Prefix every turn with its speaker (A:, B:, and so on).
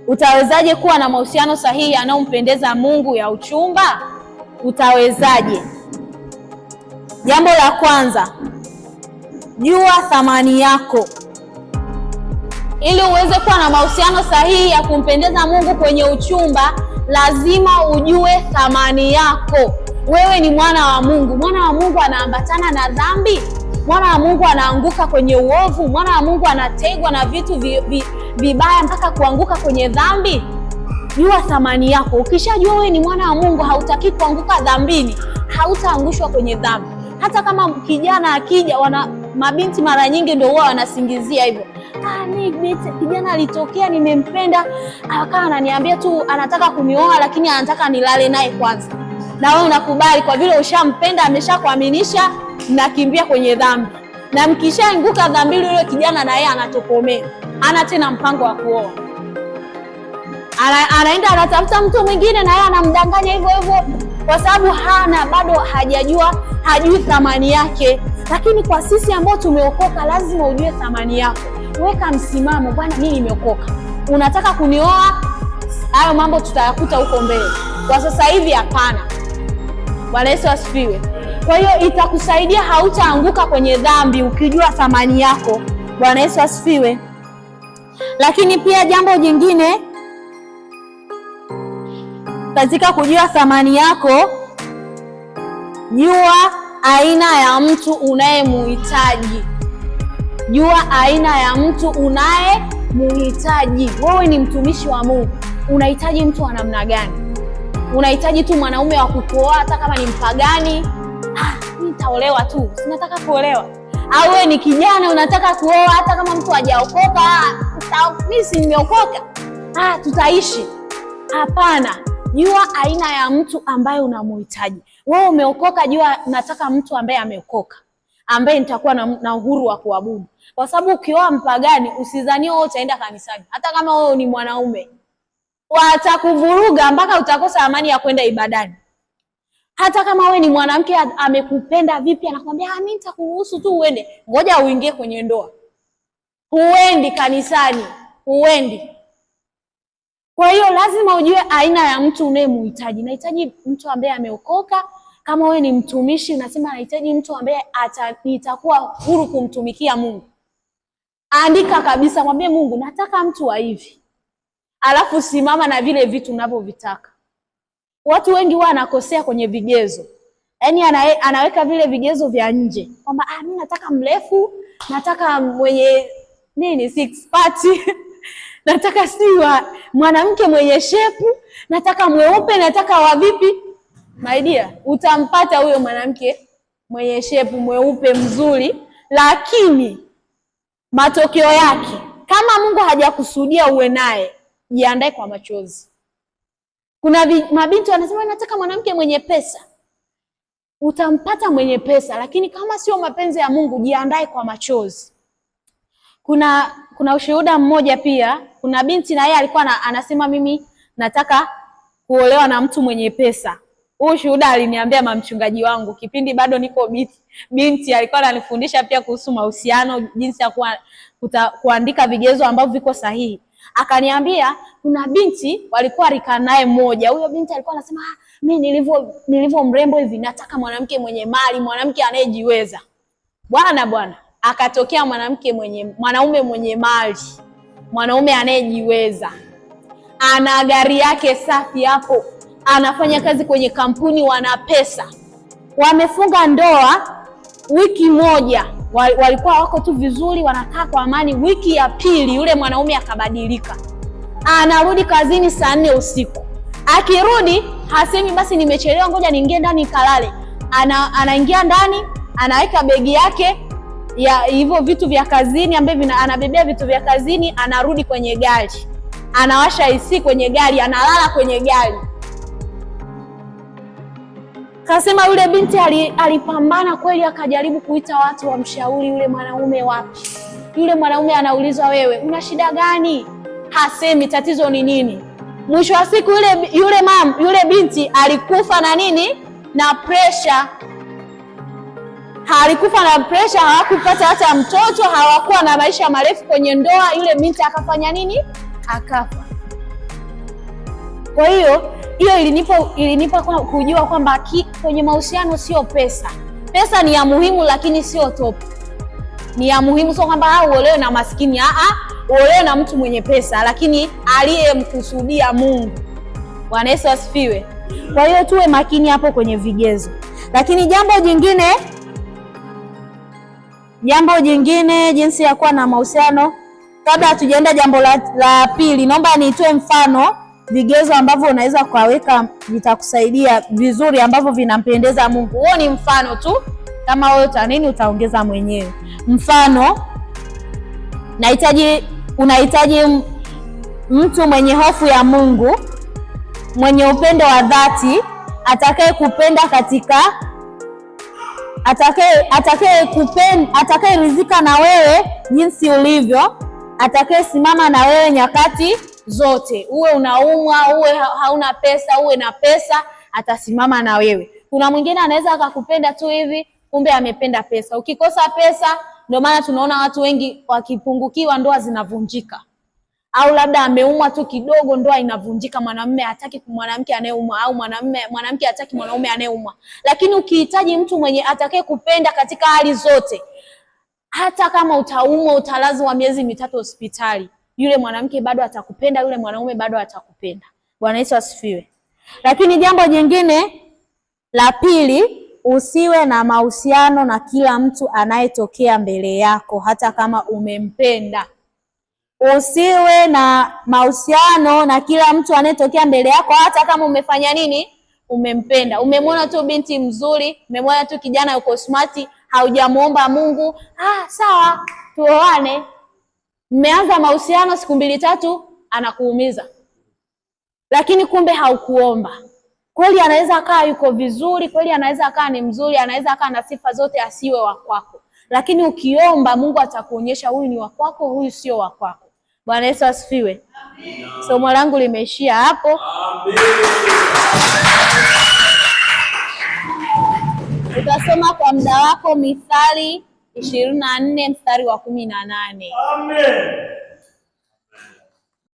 A: Utawezaje kuwa na mahusiano sahihi yanayompendeza Mungu ya uchumba? Utawezaje? Jambo la kwanza, jua thamani yako. Ili uweze kuwa na mahusiano sahihi ya kumpendeza Mungu kwenye uchumba, lazima ujue thamani yako. Wewe ni mwana wa Mungu. Mwana wa Mungu anaambatana na dhambi? Mwana wa Mungu anaanguka kwenye uovu? Mwana wa Mungu anategwa na vitu vibaya mpaka kuanguka kwenye dhambi? Jua thamani yako. Ukishajua wewe ni mwana wa Mungu, hautaki kuanguka dhambini, hautaangushwa kwenye dhambi. Hata kama kijana akija, mabinti mara nyingi ndio huwa wanasingizia hivyo. Kijana alitokea, nimempenda, akawa ananiambia tu anataka kunioa, lakini anataka nilale naye kwanza. Na wewe unakubali kwa vile ushampenda, ameshakuaminisha, nakimbia kwenye dhambi. Na mkishaanguka dhambi, yule kijana na yeye anatokomea. Ana tena mpango wa kuoa. Anaenda anatafuta mtu mwingine, na yeye anamdanganya hivyo hivyo, kwa sababu bado hajui thamani yake. Lakini kwa sisi ambao tumeokoka, lazima ujue thamani yako. Weka msimamo, bwana, mimi nimeokoka. Unataka kunioa? Hayo mambo tutayakuta huko mbele. Kwa sasa hivi hapana. Bwana Yesu asifiwe. Kwa hiyo itakusaidia, hautaanguka kwenye dhambi ukijua thamani yako. Bwana Yesu asifiwe. Lakini pia jambo jingine katika kujua thamani yako, jua aina ya mtu unayemhitaji. Jua aina ya mtu unayemhitaji. Wewe ni mtumishi wa Mungu, unahitaji mtu wa namna gani? Unahitaji tu mwanaume wa kukuoa hata kama ni mpagani? Mimi nitaolewa tu, sinataka kuolewa. Au wewe ni kijana unataka kuoa hata kama mtu hajaokoka? Mimi si nimeokoka, tutaishi. Hapana. Jua aina ya mtu ambaye unamhitaji. Wewe umeokoka, jua nataka mtu ambaye ameokoka, ambaye nitakuwa na uhuru wa kuabudu. Kwa sababu ukioa mpagani, usidhanie wewe utaenda kanisani. Hata kama wewe ni mwanaume, watakuvuruga mpaka utakosa amani ya kwenda ibadani. Hata kama wewe ni mwanamke, amekupenda vipi, anakuambia mimi nitakuruhusu tu uende. Ngoja uingie kwenye ndoa, huendi kanisani, huendi. Kwa hiyo lazima ujue aina ya mtu unayemhitaji. Nahitaji mtu ambaye ameokoka. Kama wewe ni mtumishi, unasema nahitaji mtu ambaye nitakuwa huru kumtumikia Mungu. Andika kabisa, mwambie Mungu, nataka mtu wa hivi. Alafu simama na vile vitu unavyovitaka. Watu wengi wanakosea kwenye vigezo. Yaani anaweka vile vigezo vya nje. Kwamba mimi nataka mrefu, nataka mwenye six pack. Nataka mwanamke mwenye shepu, nataka mweupe, nataka wa vipi? My dear, utampata huyo mwanamke mwenye shepu, mweupe, mzuri, lakini matokeo yake, kama Mungu hajakusudia uwe naye, jiandae kwa machozi. Kuna mabinti wanasema nataka mwanamke mwenye pesa. Utampata mwenye pesa, lakini kama sio mapenzi ya Mungu, jiandae kwa machozi. Kuna ushuhuda mmoja pia, kuna binti na yeye alikuwa anasema mimi nataka kuolewa na mtu mwenye pesa. Huyu shuhuda aliniambia mchungaji wangu kipindi bado niko binti, alikuwa ananifundisha pia kuhusu mahusiano, jinsi ya kuandika vigezo ambavyo viko sahihi. Akaniambia kuna binti walikuwa rika naye mmoja. Huyo binti alikuwa anasema mimi nilivyo mrembo hivi, nataka mwanamke mwenye mali, mwanamke anayejiweza. Bwana akatokea mwanaume mwenye mali, mwanaume anayejiweza, ana gari yake safi hapo, anafanya kazi kwenye kampuni, wana pesa. Wamefunga ndoa wiki moja, walikuwa wako tu vizuri, wanakaa kwa amani. Wiki ya pili yule mwanaume akabadilika, anarudi kazini saa 4 usiku. Akirudi hasemi basi nimechelewa, ngoja niingie ndani kalale. Anaingia ndani, anaweka begi yake ya hivyo vitu vya kazini ambavyo anabebea vitu vya kazini, anarudi kwenye gari, anawasha AC kwenye gari, analala kwenye gari. Kasema yule binti alipambana kweli, akajaribu kuita watu wamshauri yule mwanaume wapi. Yule mwanaume anaulizwa, wewe una shida gani? Hasemi tatizo ni nini. Mwisho wa siku yule binti alikufa na nini? Na pressure. Alikufa na pressure, hawakupata hata mtoto, hawakuwa na maisha marefu kwenye ndoa. Yule binti akafanya nini? Akafa. Kwa hiyo ilinipa kujua kwamba kwenye mahusiano sio pesa. Pesa ni ya muhimu lakini sio top. Ni ya muhimu, sio kwamba uolewe na maskini, uolewe na mtu mwenye pesa lakini aliyemkusudia Mungu. Bwana Yesu asifiwe. Kwa hiyo tuwe makini hapo kwenye vigezo. Lakini jambo jingine jinsi ya kuwa na mahusiano, kabla hatujaenda jambo la pili, naomba nitoe mfano vigezo ambavyo unaweza kuweka vitakusaidia vizuri, ambavyo vinampendeza Mungu. Huo ni mfano tu, kama wewe utaongeza mwenyewe. Mfano, unahitaji mtu mwenye hofu ya Mungu, mwenye upendo wa dhati, atakayeridhika na wewe jinsi ulivyo, atakayesimama na wewe nyakati zote. Uwe unaumwa, uwe hauna pesa, uwe na pesa, atasimama na wewe. Kuna mwingine anaweza akakupenda tu hivi, kumbe amependa pesa. Ukikosa pesa, ndio maana tunaona watu wengi wakipungukiwa ndoa zinavunjika. Au labda ameumwa tu kidogo ndoa inavunjika, mwanamume hataki mwanamke anayeumwa, au mwanamke hataki mwanaume anayeumwa. Lakini ukihitaji mtu mwenye atakaye kupenda katika hali zote, hata kama utaumwa, utalazwa miezi 3 hospitali, yule mwanamke bado atakupenda, yule mwanaume bado atakupenda. Bwana Yesu asifiwe. Lakini jambo jingine la pili, usiwe na mahusiano na kila mtu anayetokea mbele yako hata kama umempenda. Usiwe na mahusiano na kila mtu anayetokea mbele yako hata kama umefanya nini? Umempenda. Umemwona tu binti mzuri, umemwona tu kijana yuko smart, haujamuomba Mungu, sawa, tuoane. Mmeanza mahusiano siku 2-3 anakuumiza. Lakini kumbe haukuomba. Kweli anaweza akaa yuko vizuri, kweli anaweza akaa ni mzuri, anaweza akaa na sifa zote, asiwe wa kwako. Lakini ukiomba Mungu atakuonyesha huyu ni wa kwako, huyu sio wa kwako. Bwana Yesu asifiwe. Amen. Somo langu limeishia hapo. Amen. Utasoma kwa muda wako Mithali 24 mstari wa 18. Amen.